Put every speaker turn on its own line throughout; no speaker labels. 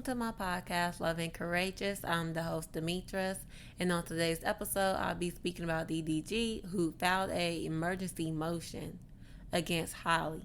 Welcome to my podcast, Love and Courageous. I'm the host, Demetris, and on today's episode, I'll be speaking about DDG, who filed a emergency motion against Halle.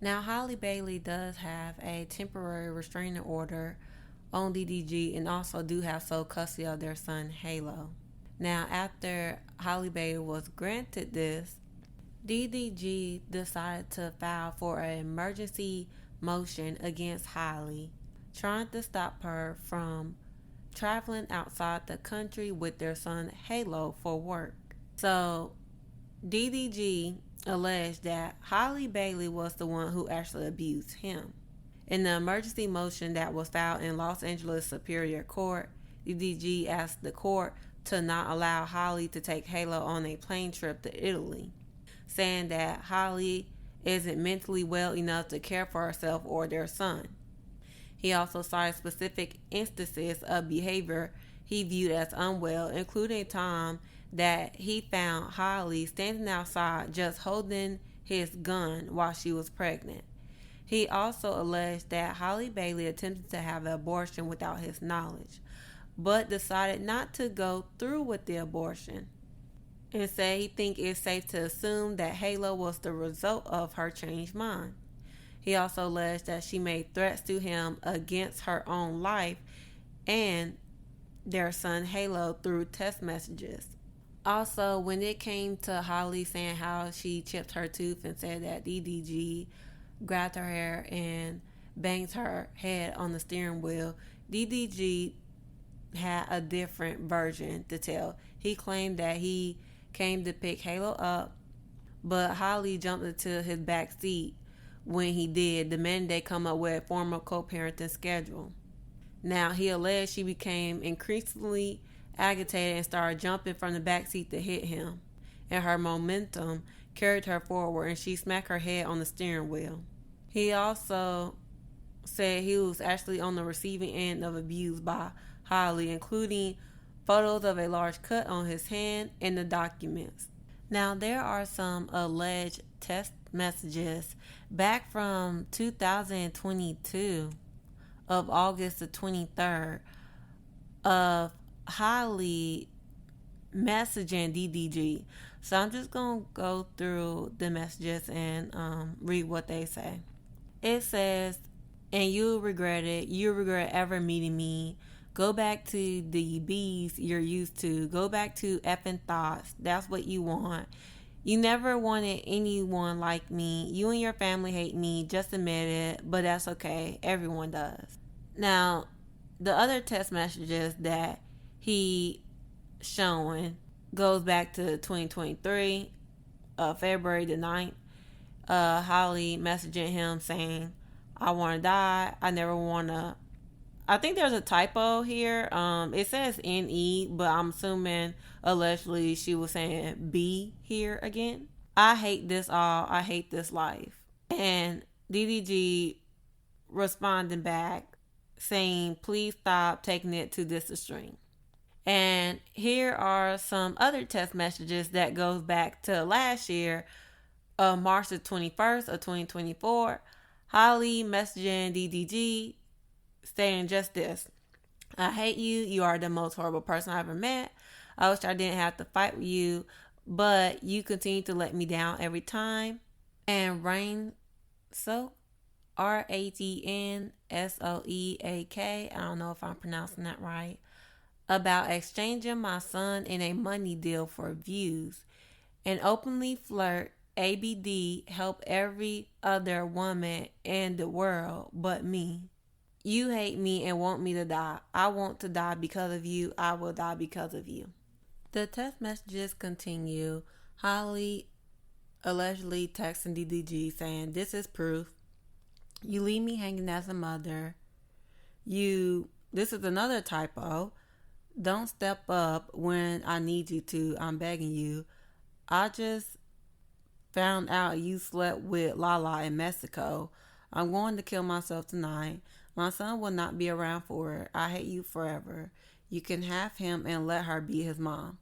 Now, Halle Bailey does have a temporary restraining order on DDG and also do have sole custody of their son, Halo. Now, after Halle Bailey was granted this, DDG decided to file for an emergency motion against Halle, trying to stop her from traveling outside the country with their son Halo for work. So, DDG alleged that Halle Bailey was the one who actually abused him. In the emergency motion that was filed in Los Angeles Superior Court, DDG asked the court to not allow Halle to take Halo on a plane trip to Italy, saying that Halle isn't mentally well enough to care for herself or their son. He also cited specific instances of behavior he viewed as unwell, including a time that he found Halle standing outside just holding his gun while she was pregnant. He also alleged that Halle Bailey attempted to have an abortion without his knowledge, but decided not to go through with the abortion, and said he thinks it's safe to assume that Halo was the result of her changed mind. He also alleged that she made threats to him against her own life and their son Halo through text messages. Also, when it came to Halle saying how she chipped her tooth and said that DDG grabbed her hair and banged her head on the steering wheel, DDG had a different version to tell. He claimed that he came to pick Halo up, but Halle jumped into his back seat when he did, demanding they come up with a formal co-parenting schedule. Now, he alleged she became increasingly agitated and started jumping from the back seat to hit him, and her momentum carried her forward and she smacked her head on the steering wheel. He also said he was actually on the receiving end of abuse by Halle, including photos of a large cut on his hand in the documents. Now, there are some alleged text messages back from 2022 of August the 23rd of Halle messaging DDG. So I'm just going to go through the messages and read what they say. It says, "And you'll regret it. You'll regret ever meeting me. Go back to the B's you're used to. Go back to effing thoughts. That's what you want. You never wanted anyone like me. You and your family hate me. Just admit it. But that's okay. Everyone does." Now, the other text messages that he showing goes back to 2023, February the 9th. Halle messaging him saying, "I want to die. I never want to." I think there's a typo here. It says NE, but I'm assuming allegedly she was saying B here again. "I hate this all. I hate this life." And DDG responding back saying, "Please stop taking it to this extreme." And here are some other text messages that goes back to last year, March the 21st of 2024. Halle messaging DDG saying just this: "I hate you. You are the most horrible person I ever met. I wish I didn't have to fight with you, but you continue to let me down every time." And Rain Soak, RAGNSOEAK, I don't know if I'm pronouncing that right, "about exchanging my son in a money deal for views, and openly flirt, ABD, help every other woman in the world but me. You hate me and want me to die. I want to die because of you. I will die because of you." The text messages continue. Halle allegedly texting DDG saying, "This is proof. You leave me hanging as a mother. This is another typo. Don't step up when I need you to. I'm begging you. I just found out you slept with Lala in Mexico. I'm going to kill myself tonight. My son will not be around for it. I hate you forever. You can have him and let her be his mom."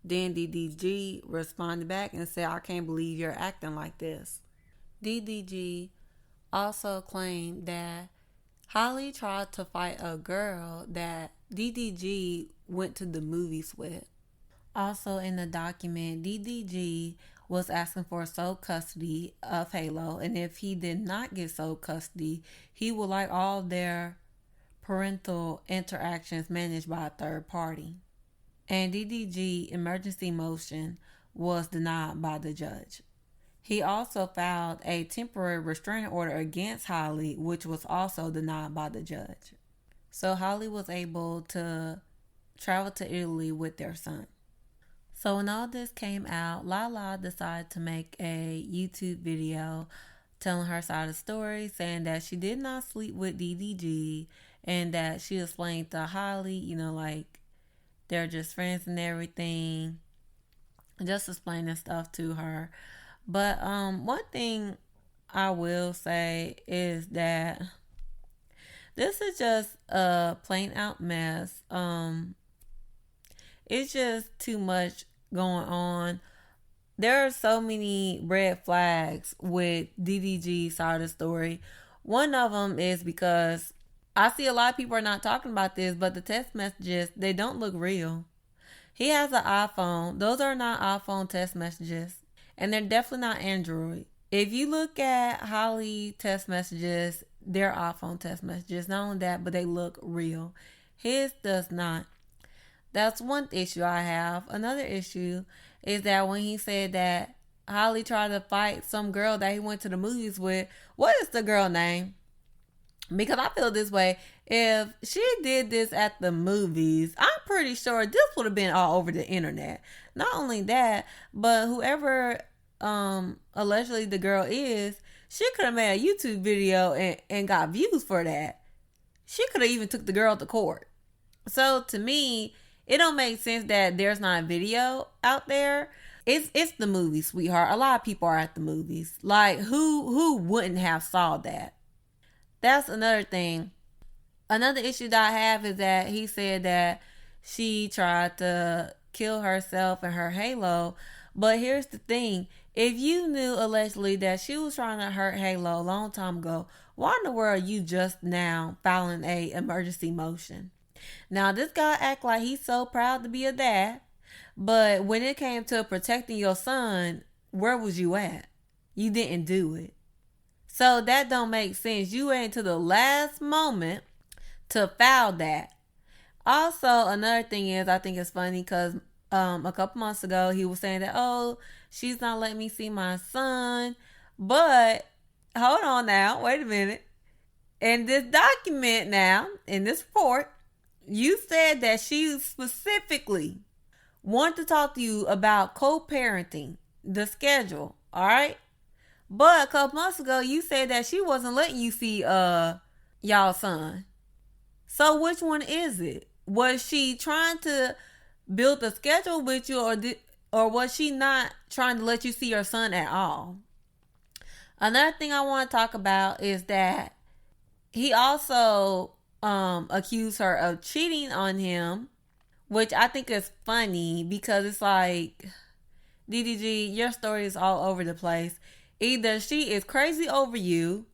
Then DDG responded back and said, "I can't believe you're acting like this." DDG also claimed that Halle tried to fight a girl that DDG went to the movies with. Also in the document, DDG was asking for sole custody of Halo, and if he did not get sole custody, he would like all their parental interactions managed by a third party. And DDG emergency motion was denied by the judge. He also filed a temporary restraining order against Halle, which was also denied by the judge. So Halle was able to travel to Italy with their son. So when all this came out, Lala decided to make a YouTube video telling her side of the story, saying that she did not sleep with DDG and that she explained to Halle, like they're just friends and everything. Just explaining stuff to her. But one thing I will say is that this is just a plain out mess. It's just too much going on. There are so many red flags with DDG's side of the story. One of them is because I see a lot of people are not talking about this, but the text messages, they don't look real. He has an iPhone. Those are not iPhone text messages. And they're definitely not Android. If you look at Halle text messages, they're iPhone text messages. Not only that, but they look real. His does not. That's one issue I have. Another issue is that when he said that Halle tried to fight some girl that he went to the movies with, what is the girl name? Because I feel this way. If she did this at the movies, I'm pretty sure this would have been all over the internet. Not only that, but whoever allegedly the girl is, she could have made a YouTube video and got views for that. She could have even took the girl to court. So to me, it don't make sense that there's not a video out there. It's the movie, sweetheart. A lot of people are at the movies. Like who wouldn't have saw that? That's another thing. Another issue that I have is that he said that she tried to kill herself and her Halo. But here's the thing. If you knew allegedly that she was trying to hurt Halo a long time ago, why in the world are you just now filing a emergency motion? Now, this guy act like he's so proud to be a dad. But when it came to protecting your son, where was you at? You didn't do it. So that don't make sense. You waited until the last moment to file that. Also, another thing is, I think it's funny because a couple months ago, he was saying that, oh, she's not letting me see my son. But, hold on now, wait a minute. In this document now, in this report, you said that she specifically wanted to talk to you about co-parenting, the schedule, all right? But a couple months ago, you said that she wasn't letting you see y'all's son. So which one is it? Was she trying to build a schedule with you, or was she not trying to let you see your son at all? Another thing I want to talk about is that he also accused her of cheating on him, which I think is funny because it's like, DDG, your story is all over the place. Either she is crazy over you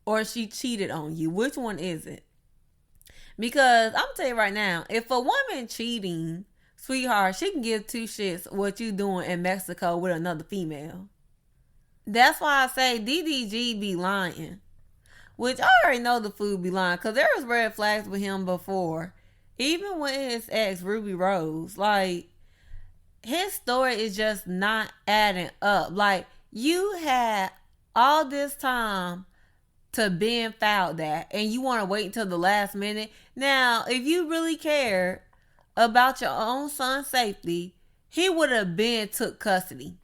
or she cheated on you. Which one is it? Because I'm tell you right now, if a woman cheating, sweetheart, she can give two shits what you doing in Mexico with another female. That's why I say DDG be lying. Which I already know the fool be lying, because there was red flags with him before. Even with his ex, Ruby Rose. Like, his story is just not adding up. Like, you had all this time to been filed that, and you want to wait until the last minute. Now, if you really cared about your own son's safety, he would have been took custody.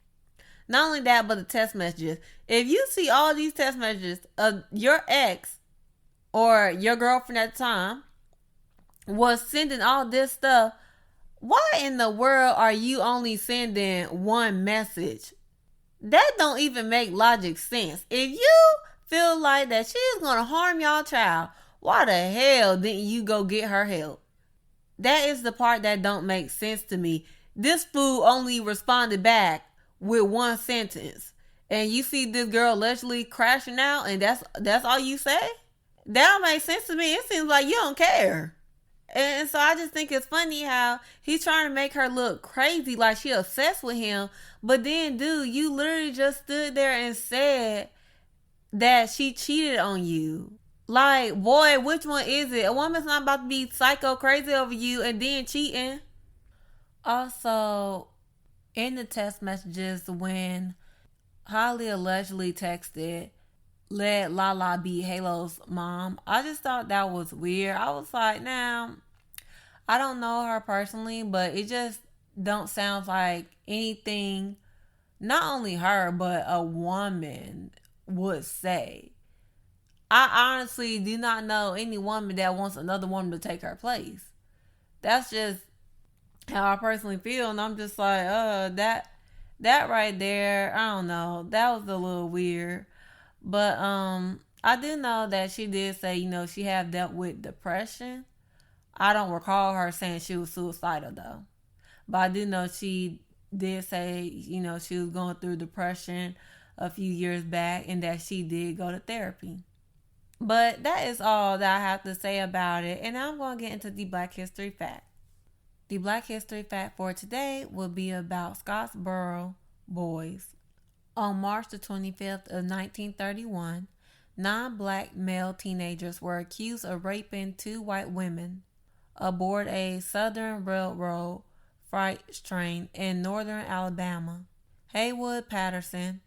Not only that, but the text messages. If you see all these text messages of your ex or your girlfriend at the time was sending all this stuff, why in the world are you only sending one message? That don't even make logic sense. If you feel like that she's going to harm y'all child, why the hell didn't you go get her help? That is the part that don't make sense to me. This fool only responded back with one sentence. And you see this girl allegedly crashing out, and that's all you say? That don't make sense to me. It seems like you don't care. And so I just think it's funny how he's trying to make her look crazy, like she obsessed with him. But then, dude, you literally just stood there and said that she cheated on you. Like, boy, which one is it? A woman's not about to be psycho crazy over you and then cheating. Also, in the text messages, when Halle allegedly texted, let Lala be Halo's mom, I just thought that was weird. I was like, now, I don't know her personally, but it just don't sound like anything not only her, but a woman would say. I honestly do not know any woman that wants another woman to take her place. That's just how I personally feel, and I'm just like, that right there, I don't know. That was a little weird. But I do know that she did say, she have dealt with depression. I don't recall her saying she was suicidal though. But I do know she did say, she was going through depression a few years back and that she did go to therapy. But that is all that I have to say about it. And now I'm going to get into the Black History Fact. The Black History Fact for today will be about Scottsboro Boys. On March the 25th of 1931, 9 black male teenagers were accused of raping 2 white women aboard a Southern Railroad freight train in northern Alabama. Haywood Patterson,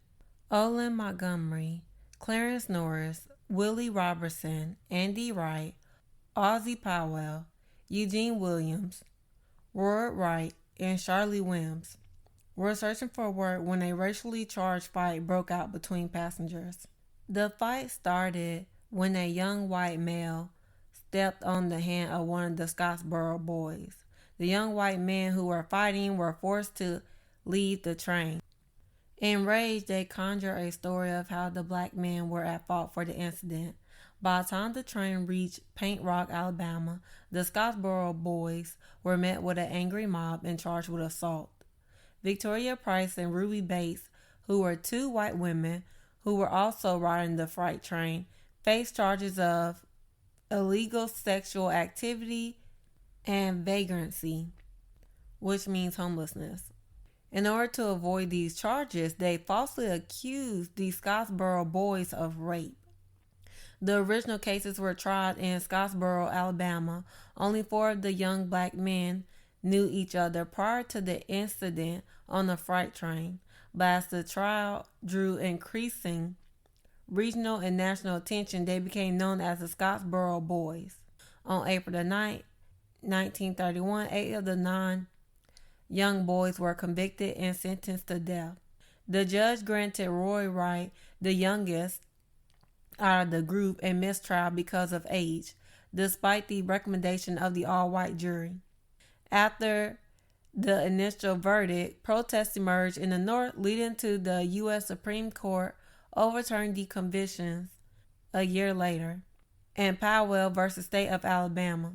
Olin Montgomery, Clarence Norris, Willie Robertson, Andy Wright, Ozzie Powell, Eugene Williams, Roy Wright, and Charlie Wims were searching for work when a racially charged fight broke out between passengers. The fight started when a young white male stepped on the hand of one of the Scottsboro Boys. The young white men who were fighting were forced to leave the train. Enraged, they conjured a story of how the black men were at fault for the incident. By the time the train reached Paint Rock, Alabama, the Scottsboro Boys were met with an angry mob and charged with assault. Victoria Price and Ruby Bates, who were 2 white women who were also riding the freight train, faced charges of illegal sexual activity and vagrancy, which means homelessness. In order to avoid these charges, they falsely accused the Scottsboro Boys of rape. The original cases were tried in Scottsboro, Alabama. Only 4 of the young black men knew each other prior to the incident on the freight train, but as the trial drew increasing regional and national attention, they became known as the Scottsboro Boys. On April the 9th, 1931, 8 of the 9 young boys were convicted and sentenced to death. The judge granted Roy Wright, the youngest out of the group, a mistrial because of age, despite the recommendation of the all-white jury. After the initial verdict, protests emerged in the North, leading to the U.S. Supreme Court overturning the convictions a year later in Powell versus State of Alabama.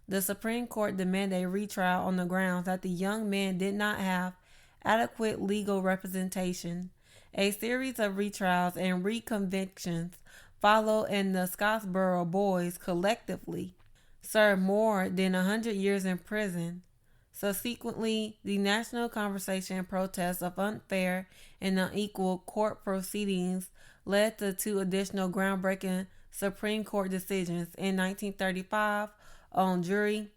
The Supreme Court demanded a retrial on the grounds that the young men did not have adequate legal representation. A series of retrials and reconvictions followed, and the Scottsboro Boys collectively served more than 100 years in prison. Subsequently, the national conversation and protests of unfair and unequal court proceedings led to 2 additional groundbreaking Supreme Court decisions in 1935 on jury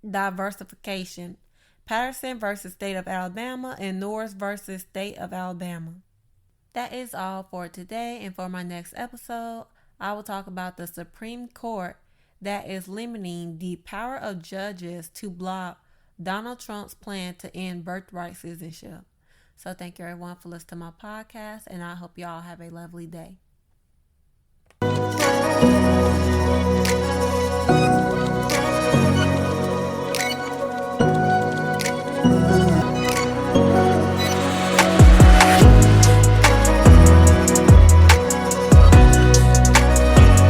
diversification, Patterson versus State of Alabama and Norris versus State of Alabama. That is all for today, and for my next episode, I will talk about the Supreme Court that is limiting the power of judges to block Donald Trump's plan to end birthright citizenship. So thank you everyone for listening to my podcast, and I hope y'all have a lovely day.